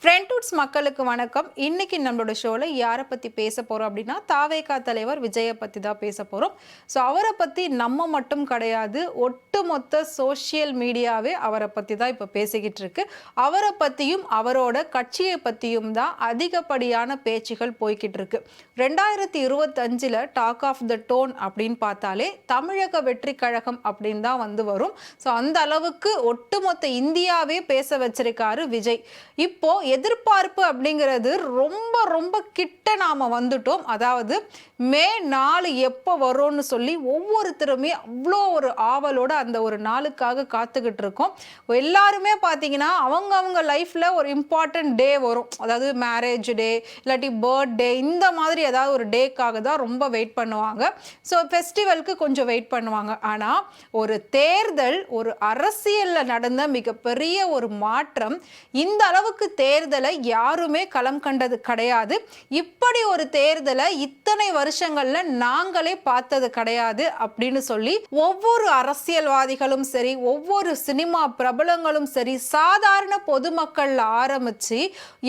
ஃப்ரெண்ட்வுட்ஸ் மக்களுக்கு வணக்கம். இன்னைக்கு நம்மளோட ஷோல யாரை பத்தி பேச போறோம் அப்படின்னா, தாவேகா தலைவர் விஜயை பத்தி தான் பேச போறோம். ஸோ அவரை பத்தி நம்ம மட்டும் கிடையாது, ஒட்டுமொத்த சோஷியல் மீடியாவே அவரை பத்தி தான் இப்போ பேசிக்கிட்டு இருக்கு. அவரை பத்தியும் அவரோட கட்சியை பத்தியும் தான் அதிகப்படியான பேச்சுகள் போய்கிட்டு இருக்கு. 2025 டாக் ஆஃப் த டோன் அப்படின்னு பார்த்தாலே தமிழக வெற்றி கழகம் அப்படின்னு தான் வரும். ஸோ அந்த அளவுக்கு ஒட்டுமொத்த இந்தியாவே பேச வச்சிருக்காரு விஜய். இப்போ எதிர்பார்ப்பு அப்படிங்கிறது ரொம்ப ரொம்ப கிட்ட நாம வந்துட்டோம். அதாவது மே 4 எப்போ வரும்னு சொல்லி ஒவ்வொருத்தருமே அவ்வளோ ஒரு ஆவலோட அந்த ஒரு நாளுக்காக காத்துக்கிட்டு இருக்கோம். எல்லாருமே பார்த்தீங்கன்னா அவங்க லைஃப்ல ஒரு இம்பார்ட்டன்ட் டே வரும். அதாவது மேரேஜ் டே இல்லாட்டி பர்த்டே இந்த மாதிரி ஏதாவது ஒரு டேக்காக தான் ரொம்ப வெயிட் பண்ணுவாங்க. ஸோ ஃபெஸ்டிவலுக்கு கொஞ்சம் வெயிட் பண்ணுவாங்க. ஆனால் ஒரு தேர்தல், ஒரு அரசியலில் நடந்த மிகப்பெரிய ஒரு மாற்றம், இந்த அளவுக்கு தேர்தலை யாருமே களம் கண்டது கிடையாது. இப்படி ஒரு தேர்தலை இத்தனை வருஷங்கள்ல நாங்களே பார்த்தது கிடையாது அப்படின்னு சொல்லி ஒவ்வொரு அரசியல்வாதிகளும் சரி, ஒவ்வொரு சினிமா பிரபலங்களும் சரி, சாதாரண பொதுமக்கள் ஆரம்பிச்சு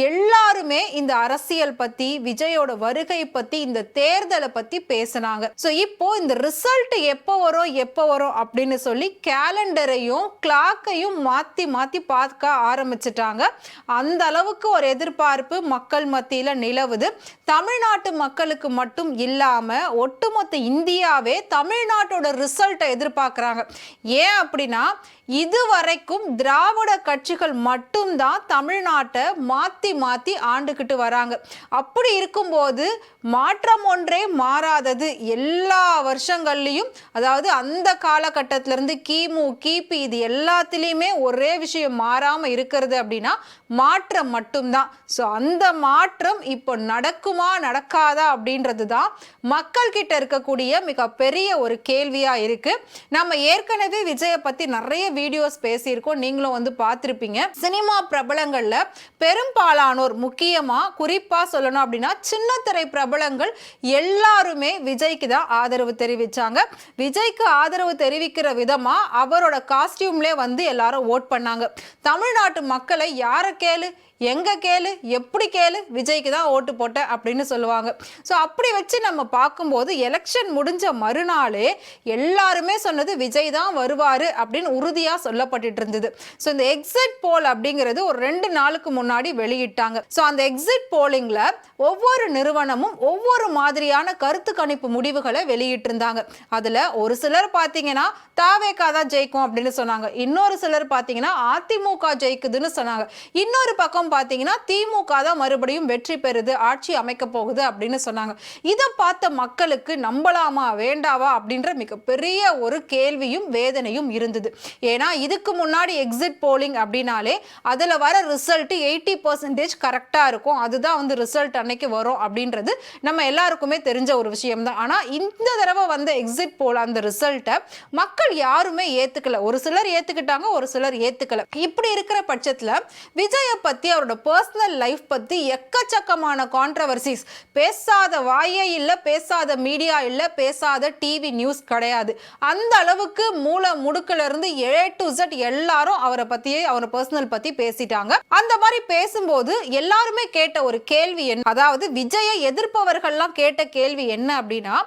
எல்லாருமே இந்த அரசியல் பத்தி, விஜயோட வருகை பத்தி, இந்த தேர்தலை பத்தி பேசினாங்க. ஸோ இப்போ இந்த ரிசல்ட் எப்போ வரும் அப்படின்னு சொல்லி கேலண்டரையும் கிளாக்கையும் மாத்தி மாத்தி பார்க்க ஆரம்பிச்சிட்டாங்க. அந்த அளவுக்கு ஒரு எதிர்பார்ப்பு மக்கள் மத்தியில நிலவுது. தமிழ்நாட்டு மக்களுக்கு மட்டும் இல்லாம ஒட்டுமொத்த இந்தியாவே தமிழ்நாட்டோட ரிசல்ட்டை எதிர்பார்க்கிறாங்க. ஏன் அப்படின்னா, இதுவரைக்கும் திராவிட கட்சிகள் மட்டும்தான் தமிழ்நாட்டை மாத்தி மாத்தி ஆண்டுகிட்டு வராங்க. அப்படி இருக்கும்போது மாற்றம் ஒன்றே மாறாதது. எல்லா வருஷங்கள்லையும், அதாவது அந்த காலகட்டத்திலிருந்து கிமு கிபி இது எல்லாத்திலையுமே ஒரே விஷயம் மாறாம இருக்கிறது அப்படின்னா மாற்றம் மட்டும்தான். ஸோ அந்த மாற்றம் இப்போ நடக்குமா நடக்காதா அப்படின்றது தான் மக்கள் கிட்ட இருக்கக்கூடிய மிகப்பெரிய ஒரு கேள்வியா இருக்கு. நம்ம ஏற்கனவே விஜயை பத்தி நிறைய வீடியோஸ் பேசியிருக்கோம், நீங்களும் பார்த்திருப்பீங்க. சினிமா பிரபலங்கள்ல பெரும்பாலானோர், முக்கியமா குறிப்பா சொல்லணும் அப்படின்னா சின்னத்திரை பிரபலங்கள் எல்லாருமே விஜய்க்கு தான் ஆதரவு தெரிவிச்சாங்க. விஜய்க்கு ஆதரவு தெரிவிக்கிற விதமா அவரோட காஸ்டியூம்லே எல்லாரும் ஓட் பண்ணாங்க. தமிழ்நாட்டு மக்களை யார கேளு, எங்க கேளு, எப்படி கேளு, விஜய்க்கு தான் ஓட்டு போட்ட அப்படின்னு சொல்லுவாங்க. ஸோ அப்படி வச்சு நம்ம பார்க்கும்போது எலெக்ஷன் முடிஞ்ச மறுநாளே எல்லாருமே சொன்னது விஜய் தான் வருவாரு அப்படின்னு உறுதியா சொல்லப்பட்டு இருந்தது. ஸோ இந்த எக்ஸிட் போல் அப்படிங்கிறது ஒரு 2 நாளுக்கு முன்னாடி வெளியிட்டாங்க. ஸோ அந்த எக்ஸிட் போலிங்ல ஒவ்வொரு நிறுவனமும் ஒவ்வொரு மாதிரியான கருத்து கணிப்பு முடிவுகளை வெளியிட்டு இருந்தாங்க. அதுல ஒரு சிலர் பார்த்தீங்கன்னா தாவேகா தான் ஜெயிக்கும் அப்படின்னு சொன்னாங்க. இன்னொரு சிலர் பார்த்தீங்கன்னா அதிமுக ஜெயிக்குதுன்னு சொன்னாங்க. இன்னொரு பக்கம் பாத்தீங்கன்னா திமுக தான் மறுபடியும் வெற்றி பெறுது, ஆட்சி அமைக்க போகுது அப்படின்னு சொன்னாங்க. இதை பார்த்த மக்களுக்கு நம்பலாமா வேண்டாவா அப்படின்ற மிகப்பெரிய ஒரு கேள்வியும் வேதனையும் இருந்தது. ஏன்னா இதுக்கு முன்னாடி எக்ஸிட் போலிங் அப்படின்னாலே அதுல வர ரிசல்ட் 80% கரெக்டா இருக்கும், அதுதான் ரிசல்ட் அன்னைக்கு வரும் அப்படின்றது நம்ம எல்லாருக்குமே தெரிஞ்ச ஒரு விஷயம் தான். ஆனா இந்த தடவை எக்ஸிட் போல் அந்த ரிசல்ட்டை மக்கள் யாருமே ஏத்துக்கல. ஒரு சிலர் ஏத்துக்கிட்டாங்க, ஒரு சிலர் ஏத்துக்கல. இப்படி இருக்கிற பட்சத்துல விஜய பத்தி, அவரோட பர்சனல் லைஃப் பத்தி எக்கச்சக்கமான கான்ட்ரவர்சிஸ், பேசாத வாயே இல்ல, பேசாத மீடியா இல்ல, பேசாத டிவி நியூஸ் கிடையாது. அந்த அளவுக்கு மூல முடுக்குல இருந்து A to Z எல்லாரும் அவரை பத்தியே, அவர் பர்சனல் பத்தி பேசிட்டாங்க. அந்த மாதிரி பேசும்போது எல்லாருமே கேட்ட ஒரு கேள்வி என்ன, அதாவது விஜயை எதிர்ப்பவர்கள்லாம் கேட்ட கேள்வி என்ன அப்படின்னா,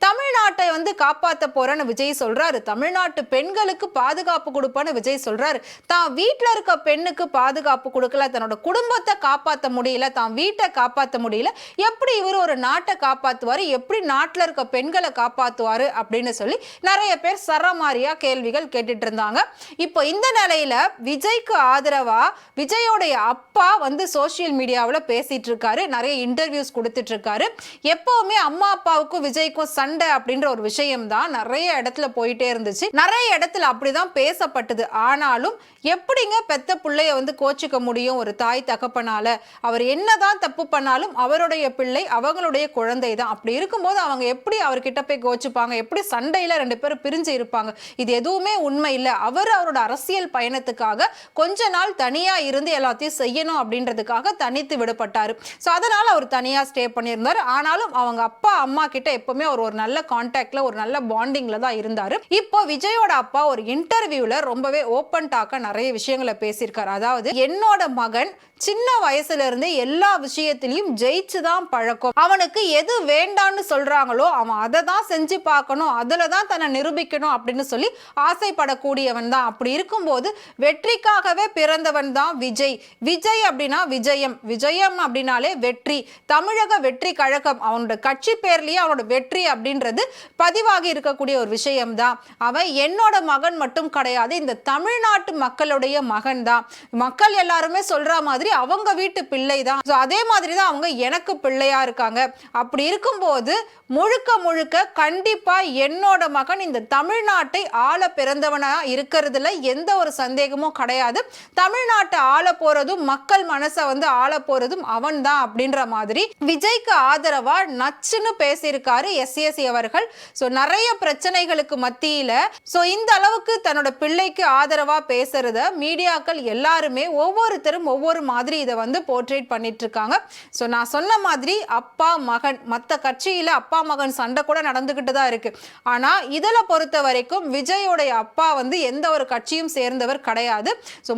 தமிழ்நாட்டை காப்பாற்ற போறேன்னு விஜய் சொல்றாரு, தமிழ்நாட்டு பெண்களுக்கு பாதுகாப்பு கொடுப்பேன்னு விஜய் சொல்றாரு, தான் வீட்டில் இருக்க பெண்ணுக்கு பாதுகாப்பு கொடுக்கல, தன்னோட குடும்பத்தை காப்பாற்ற முடியல, தான் வீட்டை காப்பாற்ற முடியல, எப்படி இவர் ஒரு நாட்டை காப்பாற்றுவாரு, எப்படி நாட்டில் இருக்க பெண்களை காப்பாற்றுவாரு அப்படின்னு சொல்லி நிறைய பேர் சரமாரியா கேள்விகள் கேட்டுட்டு இருந்தாங்க. இப்போ இந்த நிலையில விஜய்க்கு ஆதரவா விஜயோடைய அப்பா சோசியல் மீடியாவில் பேசிட்டு இருக்காரு, நிறைய இன்டர்வியூஸ் கொடுத்துட்டு இருக்காரு. எப்பவுமே அம்மா அப்பாவுக்கும் விஜய்க்கும் சண்டை அப்படின்ற ஒரு விஷயம் தான் நிறைய இடத்துல போயிட்டே இருந்துச்சு, நிறைய இடத்துல அப்படிதான் பேசப்பட்டது. ஆனாலும் எப்படிங்க பெத்த பிள்ளைய கோச்சிக்க முடியும் ஒரு தாய் தகப்பனால? அவர் என்னதான் தப்பு பண்ணாலும் அவருடைய பிள்ளை, அவங்களுடைய குழந்தை தான். அப்படி இருக்கும்போது அவங்க எப்படி அவர்கிட்ட போய் கோச்சுப்பாங்க? எப்படி சண்டையில 2 பேரும் பிரிஞ்சு இருப்பாங்க? இது எதுவுமே உண்மை இல்லை. அவரோட அரசியல் பயணத்துக்காக கொஞ்ச நாள் தனியா இருந்து எல்லாத்தையும் செய்யணும் அப்படின்றதுக்காக தனித்து விடப்பட்டாரு. ஸோ அதனால அவர் தனியா ஸ்டே பண்ணியிருந்தாரு. ஆனாலும் அவங்க அப்பா அம்மா கிட்ட எப்பவுமே அவர் ஒரு நல்ல கான்டாக்ட்ல, ஒரு நல்ல பாண்டிங்ல தான் இருந்தாரு. இப்போ விஜயோட அப்பா ஒரு இன்டர்வியூல ரொம்பவே ஓப்பன் டாக்கா நிறைய விஷயங்களை பேசியிருக்காரு. அதாவது என்னோட மகன் சின்ன வயசுல இருந்தே எல்லா விஷயத்திலையும் ஜெயிச்சுதான் பழக்கம். அவனுக்கு எது வேண்டான்னு சொல்றாங்களோ அவன் அதை தான் செஞ்சு பார்க்கணும், அதுலதான் தன்னை நிரூபிக்கணும் அப்படின்னு சொல்லி ஆசைப்படக்கூடியவன் தான். அப்படி இருக்கும்போது வெற்றிக்காகவே பிறந்தவன் தான் விஜய். விஜய் அப்படின்னா விஜயம், விஜயம் அப்படின்னாலே வெற்றி. தமிழக வெற்றி கழகம் அவனோட கட்சி பேர்லயே அவனோட வெற்றி அப்படின்றது பதிவாகி இருக்கக்கூடிய ஒரு விஷயம்தான். அவன் என்னோட மகன் மட்டும் கிடையாது, இந்த தமிழ்நாட்டு மக்களுடைய மகன் தான். மக்கள் எல்லாருமே சொல்ற மாதிரி அவங்க வீட்டு பிள்ளை தான். அதே மாதிரி தான் அவங்க எனக்கு பிள்ளையா இருக்காங்க. அப்படி இருக்கும்போது முழுக்க முழுக்க கண்டிப்பா என்னோட மகன் இந்த தமிழ்நாட்டை ஆள பிறந்தவனா இருக்கிறதுல எந்த ஒரு சந்தேகமும் கிடையாது. தமிழ்நாட்டை ஆள போறதும் மக்கள் மனசை ஆள போறதும் அவன் தான் அப்படின்ற மாதிரி விஜய்க்கு ஆதரவா நச்சுன்னு பேசியிருக்காரு எஸ்எஸ்சி அவர்கள். நிறைய பிரச்சனைகளுக்கு மத்தியில இந்த அளவுக்கு தன்னோட பிள்ளைக்கு ஆதரவா பேசுறத மீடியாக்கள் எல்லாருமே ஒவ்வொருத்தரும் ஒவ்வொரு மாதிரி இதை போர்ட்ரேட் பண்ணிட்டு இருக்காங்க. நான் சொன்ன மாதிரி அப்பா மகன், மற்ற கட்சியில அப்பா மகன் சண்டை கூட நடந்துகிட்டு தான் இருக்கு. ஆனா இதுல பொறுத்த வரைக்கும் விஜயோடைய அப்பா எந்த ஒரு கட்சியும் சேர்ந்தவர் கிடையாது.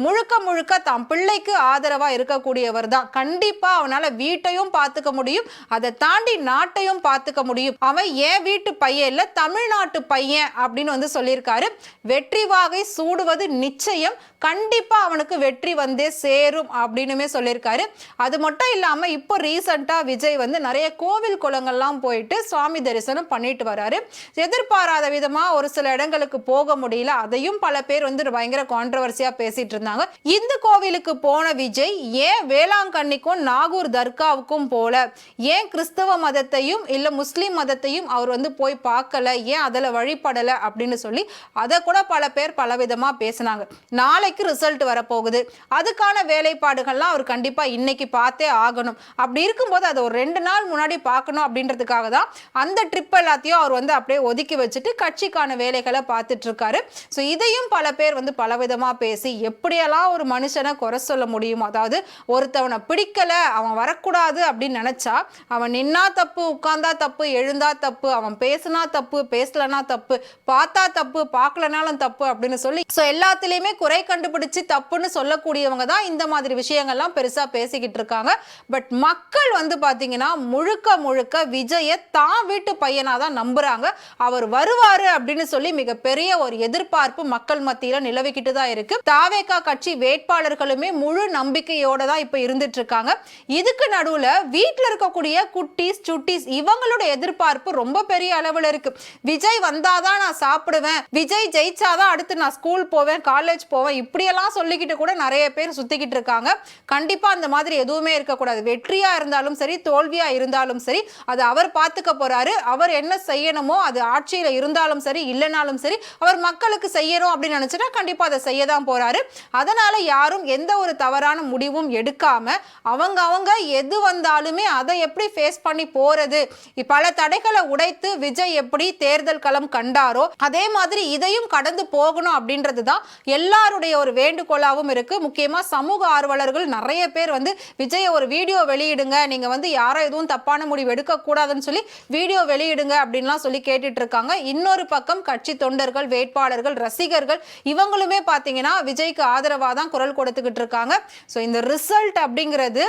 முழுக்க முழுக்க தம் பிள்ளைக்கு ஆதரவா இருக்கக்கூடியவர் தான். கண்டிப்பா அவனால வீட்டையும் பார்த்துக்க முடியும், அதை தாண்டி நாட்டையும் பார்த்துக்க முடியும். அவன் ஏன் வீட்டு பையன் இல்ல, தமிழ்நாட்டு பையன் அப்படின்னு சொல்லியிருக்காரு. வெற்றி வாகை சூடுவது நிச்சயம், கண்டிப்பா அவனுக்கு வெற்றி வந்தே சேரும் அப்படின்னுமே சொல்லியிருக்காரு. அது மட்டும் இல்லாம இப்போ ரீசெண்டா விஜய் நிறைய கோவில் குளங்கள்லாம் போயிட்டு சுவாமி தரிசனம் பண்ணிட்டு வராரு. எதிர்பாராத விதமா ஒரு சில இடங்களுக்கு போக முடியல, அதையும் பல பேர் பயங்கர கான்ட்ரவர்சியா பேசிட்டு இருந்தாங்க. இந்த கோவிலுக்கு போன விஜய் ஏன் வேளாங்கண்ணிக்கும் நாகூர் தர்காவுக்கும் போல, ஏன் கிறிஸ்தவ மதத்தையும் இல்ல முஸ்லிம் மதத்தையும் அவர் போய் பார்க்கல, ஏன் அதுல வழிபடல அப்படின்னு சொல்லி அதை கூட பல பேர் பலவிதமா பேசினாங்க. நாளைக்கு ரிசல்ட் வரப்போகுது, அதுக்கான வேலைப்பாடுகள்லாம் அவர் கண்டிப்பா இன்னைக்கு பார்த்தே ஆகணும். அப்படி இருக்கும்போது அதை ஒரு 2 நாள் முன்னாடி பார்க்கணும் அப்படின்றதுக்காக தான் அந்த ட்ரிப் எல்லாத்தையும் அவர் அப்படியே ஒதுக்கி வச்சுட்டு கட்சிக்கான வேலைகளை பார்த்துட்டு இருக்காரு. இதையும் பல பேர் பலவிதமா பேசி எப்படியெல்லாம் ஒரு மனுஷனை குறை சொல்ல முடியும். அதாவது ஒருத்தவனை பிடிக்கல, அவன் வரக்கூடாது அப்படின்னு நினைச்சா அவன் நின்னா தப்பு, உட்கார்ந்தா தப்பு, எழுந்தா தப்பு, அவன் பேசினா தப்பு, பேசலனா தப்பு, பார்த்தா தப்பு, பார்க்கலனாலும் தப்பு அப்படின்னு சொல்லி எல்லாத்திலையுமே குறை கண்டுபிடிச்சு தப்புன்னு சொல்லக்கூடியவங்க தான் இந்த மாதிரி விஷயங்கள்லாம் பெருசா பேசிக்கிட்டு இருக்காங்க. பட் மக்கள் பாத்தீங்கன்னா முழுக்க முழுக்க விஜய தான் வீட்டு பையனா தான் நம்புறாங்க. அவர் வருவாரு அப்படின்னு சொல்லி மிகப்பெரிய ஒரு எதிர்பார்ப்பு மக்கள் மத்தியில நிலவிக்கிட்டு தான் இருக்கு. தாவேகா கட்சி வேட்பாளர்களுமே முழு நம்பிக்கையோட தான் இப்ப இருந்துட்டு இருக்காங்க. இதுக்கு நடுவுல வீட்டுல இருக்கக்கூடிய குட்டீஸ் சுட்டீஸ் இவங்களோட எதிர்பார்ப்பு ரொம்ப பெரிய அளவுல இருக்கு. விஜய் வந்தாதான் நான் சாப்பிடுவேன், விஜய் ஜெயிச்சாதான் அடுத்து நான் ஸ்கூல் போவேன், காலேஜ் போவேன், இப்படியெல்லாம் சொல்லிக்கிட்டு கூட நிறைய பேர் சுத்திக்கிட்டு இருக்காங்க. கண்டிப்பா அந்த மாதிரி எதுவுமே இருக்கக்கூடாது. வெற்றியா இருந்தாலும் சரி, தோல்வியா இருந்தாலும் சரி, அது அவர் பார்த்துக்க போறாரு. அவர் என்ன செய்யணுமோ அது ஆட்சியில இருந்தாலும் சரி இல்லைனாலும் சரி அவர் மக்களுக்கு செய்யணும் அப்படின்னு நினைச்சுன்னா கண்டிப்பா அதை செய்யதான் போறாரு. அதனால யாரும் எந்த ஒரு தவறான முடிவும் எடுக்காம அவங்க எது வந்தாலுமே அதை எப்படி ஃபேஸ் பண்ணி போறது, பல தடைகளை உடைத்து விஜய் எப்படி தேர்தல் களம் கண்டாரோ அதே மாதிரி இதையும் கடந்து போகணும் அப்படின்றது தான் எல்லாருடைய ஒரு வேண்டுகோளாகவும் இருக்கு. முக்கியமா சமூக ஆர்வலர்கள் நிறைய பேர் விஜய் ஒரு வீடியோ வெளியிடுங்க, நீங்க யாரும் எதுவும் தப்பான முடிவு எடுக்க கூடாதுன்னு சொல்லி வீடியோ வெளியிடுங்க அப்படின்லாம் சொல்லி கேட்டுட்டு இருக்காங்க. இன்னொரு பக்கம் கட்சி தொண்டர்கள், வேட்பாளர்கள், ரசிகர்கள் இவங்களுமே பாத்தீங்கன்னா விஜய்க்கு ஆதரவா தான் குரல் கொடுத்துக்கிட்டு இருக்காங்க. இந்த ரிசல்ட் அப்படிங்கிறது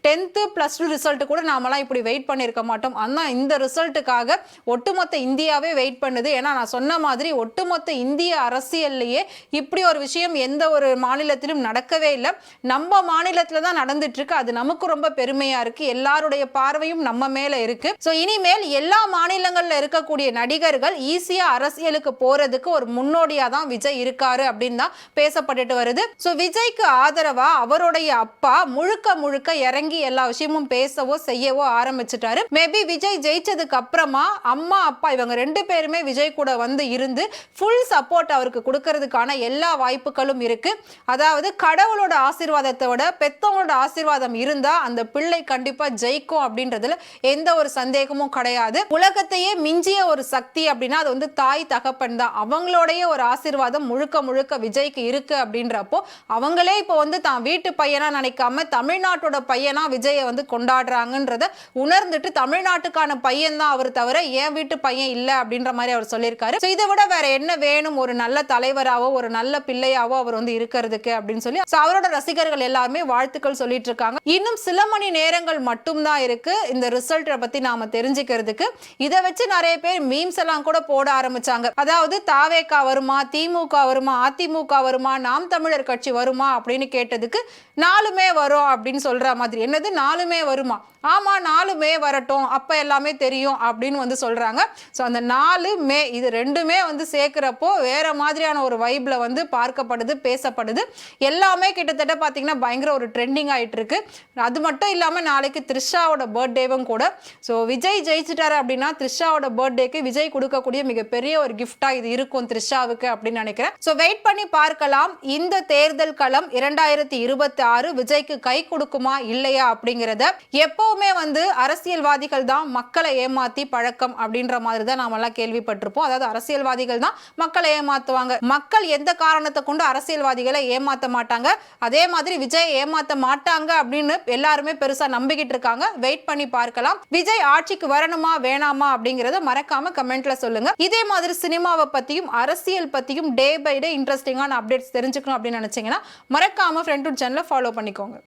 10th +2 ரிசல்ட் கூட நாமெல்லாம் இப்படி வெயிட் பண்ணியிருக்க மாட்டோம். ஆனால் இந்த ரிசல்ட்டுக்காக ஒட்டுமொத்த இந்தியாவே வெயிட் பண்ணுது. ஏன்னா நான் சொன்ன மாதிரி ஒட்டுமொத்த இந்திய அரசியல்லையே இப்படி ஒரு விஷயம் எந்த ஒரு மாநிலத்திலும் நடக்கவே இல்லை. நம்ம மாநிலத்தில் தான் நடந்துட்டு இருக்கு. அது நமக்கு ரொம்ப பெருமையா இருக்கு. எல்லாருடைய பார்வையும் நம்ம மேல இருக்கு. இனிமேல் எல்லா மாநிலங்கள்ல இருக்கக்கூடிய நடிகர்கள் ஈஸியா அரசியலுக்கு போறதுக்கு ஒரு முன்னோடியா தான் விஜய் இருக்காரு அப்படின்னு தான் பேசப்பட்டுட்டு வருது. விஜய்க்கு ஆதரவா அவருடைய அப்பா முழுக்க முழுக்க இறங்கி எல்லா விஷயமும் பேசவோ செய்யவோ ஆரம்பிச்சுட்டாரு. மேபி விஜய் ஜெயிச்சதுக்கு அப்புறமா அம்மா அப்பா இவங்க 2 பேருமே விஜய் கூட இருந்து ஃபுல் சப்போர்ட் அவருக்கு கொடுக்கறதுக்கான எல்லா வாய்ப்புகளும் இருக்கு. அதாவது கடவுளோட ஆசீர்வாதத்தை விட பெத்தவங்களோட ஆசீர்வாதம் இருந்தா அந்த பிள்ளை கண்டிப்பா ஜெயிக்கும் அப்படின்றதுல எந்த ஒரு சந்தேகமும் கிடையாது. உலகத்தையே மிஞ்சிய ஒரு சக்தி அப்படின்னா அது தாய் தகப்பன் தான். அவங்களுடைய ஒரு ஆசீர்வாதம் முழுக்க முழுக்க விஜய்க்கு இருக்கு அப்படின்றப்போ அவங்களே இப்போ தான் வீட்டு பையனா நினைக்காம தமிழ்நாட்டோட பையனா தான் விஜயை வந்து கொண்டாடுறாங்கன்றத உணர்ந்துட்டு தமிழ்நாட்டுக்கான பையன் தான் அவர் தவிர என் வீட்டு பையன் இல்ல அப்படின்ற மாதிரி அவர் சொல்லியிருக்காரு. இதை விட வேற என்ன வேணும் ஒரு நல்ல தலைவராவோ ஒரு நல்ல பிள்ளையாவோ அவர் வந்து இருக்கிறதுக்கு அப்படின்னு சொல்லி அவரோட ரசிகர்கள் எல்லாருமே வாழ்த்துக்கள் சொல்லிட்டு இருக்காங்க. இன்னும் சில மணி நேரங்கள் மட்டும் தான் இருக்கு இந்த ரிசல்ட்டை பத்தி நாம தெரிஞ்சுக்கிறதுக்கு. இதை வச்சு நிறைய பேர் மீம்ஸ் எல்லாம் கூட போட ஆரம்பிச்சாங்க. அதாவது தாவேகா வருமா, திமுக வருமா, அதிமுக வருமா, நாம் தமிழர் கட்சி வருமா அப்படின்னு கேட்டதுக்கு 4மே வரும் அப்படின்னு சொல்ற மாதிரி. என்னது 4மே வருமா? ஆமா 4மே வரட்டும், அப்ப எல்லாமே தெரியும் அப்படின்னு வந்து சொல்றாங்க. ஸோ அந்த 4மே இது ரெண்டுமே வந்து சேர்க்கிறப்போ வேற மாதிரியான ஒரு வைப்ல வந்து பார்க்கப்படுது, பேசப்படுது. எல்லாமே கிட்டத்தட்ட பாத்தீங்கன்னா பயங்கர ஒரு ட்ரெண்டிங் ஆயிட்டு இருக்கு. அது மட்டும் இல்லாம நாளைக்கு த்ரிஷாவோட பர்த்டேவும் கூட. ஸோ விஜய் ஜெயிச்சிட்டாரு அப்படின்னா த்ரிஷாவோட பர்த்டேக்கு விஜய் கொடுக்கக்கூடிய மிகப்பெரிய ஒரு கிஃப்டா இது இருக்கும் த்ரிஷாவுக்கு அப்படின்னு நினைக்கிறேன். ஸோ வெயிட் பண்ணி பார்க்கலாம் இந்த தேர்தல் களம் 2026 விஜய்க்கு கை கொடுக்குமா இல்லையா அப்படிங்கிறத. எப்பவுமே வந்து அரசியல்வாதிகள் தான் மக்களை ஏமாத்தி பழக்கம் அப்படின்ற மாதிரி தான் நாம எல்லாம் கேள்விப்பட்டிருப்போம். அதாவது அரசியல்வாதிகள் தான் மக்களை ஏமாத்துவாங்க. மக்கள் எந்த காரணத்தை கொண்டு அரசியல்வாதிகளை ஏமாத்த மாட்டாங்க. அதே மாதிரி விஜய் ஏமாத்த மாட்டாங்க அப்படின்னு எல்லாருமே பெருசா நம்பிக்கிட்டு இருக்காங்க. வெயிட் பண்ணி பார்க்கலாம். விஜய் ஆட்சிக்கு வரணுமா வேணாமா அப்படிங்கறத மறக்காம கமெண்ட்ல சொல்லுங்க. இதே மாதிரி சினிமாவை பத்தியும் அரசியல் பத்தியும் டே பை டே இன்ட்ரெஸ்டிங்கான அப்டேட்ஸ் தெரிஞ்சுக்கணும் அப்படின்னு நினைச்சீங்கன்னா மறக்காம ஃப்ரெண்ட் சேனலை ஃபாலோ பண்ணிக்கோங்க.